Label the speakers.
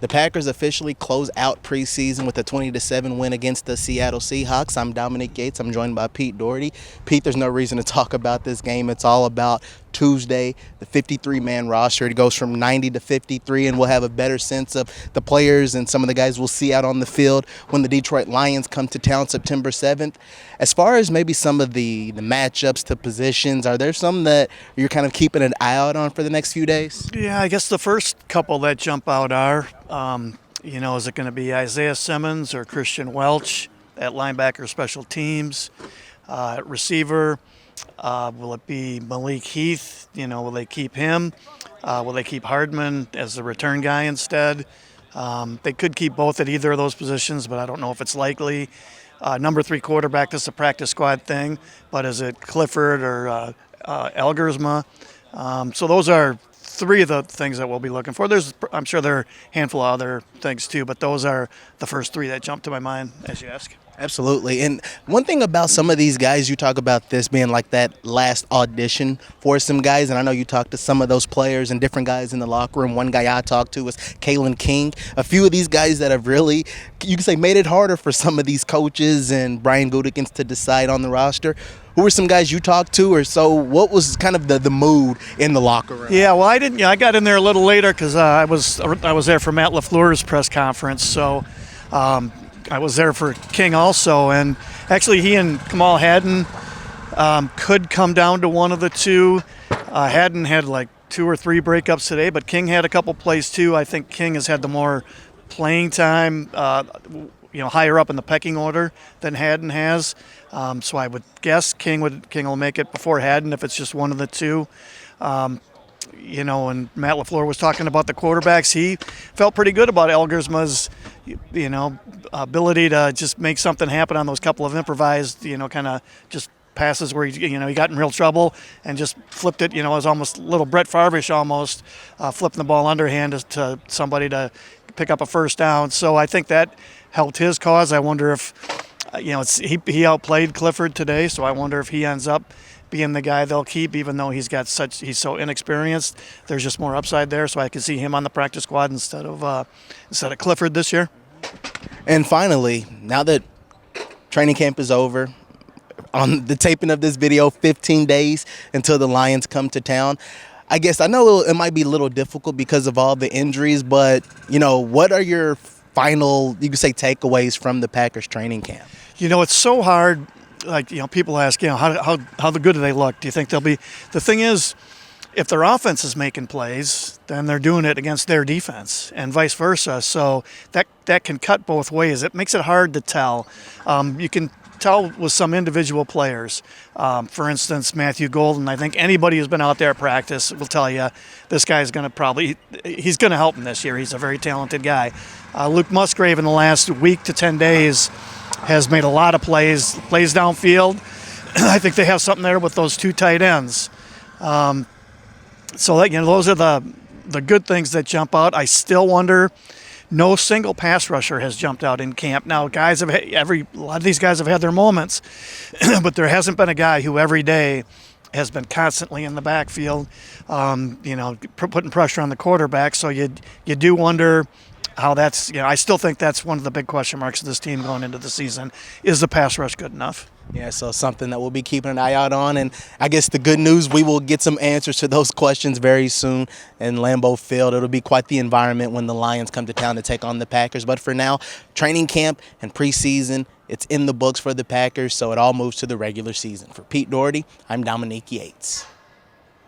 Speaker 1: The Packers officially close out preseason with a 20-7 win against the Seattle Seahawks. I'm Dominique Yates. I'm joined by Pete Dougherty. Pete, there's no reason to talk about this game. It's all about Tuesday, the 53-man roster. It goes from 90 to 53, and we'll have a better sense of the players and some of the guys we'll see out on the field when the Detroit Lions come to town September 7th. As far as maybe some of the matchups to positions, are there some that you're kind of keeping an eye out on for the next few days?
Speaker 2: Yeah, I guess the first couple that jump out are, is it going to be Isaiah Simmons or Christian Welch at linebacker special teams? At receiver, will it be Malik Heath? Will they keep him? Will they keep Hardman as the return guy instead? They could keep both at either of those positions, but I don't know if it's likely. Number 3 quarterback, this is a practice squad thing, but is it Clifford or Elgersma? So those are 3 of the things that we'll be looking for. I'm sure there are a handful of other things too, but those are the first 3 that jump to my mind as you ask.
Speaker 1: Absolutely. And one thing about some of these guys, you talk about this being like that last audition for some guys, and I know you talked to some of those players and different guys in the locker room. One guy I talked to was Kalen King. A few of these guys that have really, you can say, made it harder for some of these coaches and Brian Gutekunst to decide on the roster. Who were some guys you talked to, or so? What was kind of the mood in the locker room?
Speaker 2: Yeah, well, I didn't. I got in there a little later because I was there for Matt LaFleur's press conference. So I was there for King also, and actually he and Kamal Hadden could come down to one of the two. Hadden had like 2 or 3 breakups today, but King had a couple plays too. I think King has had the more playing time, higher up in the pecking order than Hadden has. So I would guess King will make it before Hadden if it's just one of the two. And Matt LaFleur was talking about the quarterbacks. He felt pretty good about Elgersma's, ability to just make something happen on those couple of improvised, kind of just passes where he got in real trouble and just flipped it. It was almost a little Brett Favre-ish almost, flipping the ball underhand to somebody to pick up a first down. So I think that helped his cause. I wonder if, he outplayed Clifford today, so I wonder if he ends up being the guy they'll keep, even though he's so inexperienced. There's just more upside there, so I can see him on the practice squad instead of Clifford this year.
Speaker 1: And finally, now that training camp is over, on the taping of this video, 15 days until the Lions come to town. I guess I know it might be a little difficult because of all the injuries, but, what are your final, you could say, takeaways from the Packers training camp?
Speaker 2: It's so hard. People ask, how good do they look? Do you think they'll be? The thing is, if their offense is making plays, then they're doing it against their defense and vice versa. So that can cut both ways. It makes it hard to tell. You can tell with some individual players. For instance, Matthew Golden, I think anybody who's been out there at practice will tell you this guy's going to he's going to help him this year. He's a very talented guy. Luke Musgrave in the last week to 10 days has made a lot of plays downfield. I think they have something there with those 2 tight ends. So those are the good things that jump out. I still wonder. No single pass rusher has jumped out in camp. Now, a lot of these guys have had their moments, but there hasn't been a guy who every day has been constantly in the backfield, putting pressure on the quarterback. So you do wonder how that's. I still think that's one of the big question marks of this team going into the season. Is the pass rush good enough?
Speaker 1: Yeah, so something that we'll be keeping an eye out on. And I guess the good news, we will get some answers to those questions very soon in Lambeau Field. It'll be quite the environment when the Lions come to town to take on the Packers. But for now, training camp and preseason, it's in the books for the Packers, so it all moves to the regular season. For Pete Dougherty, I'm Dominique Yates.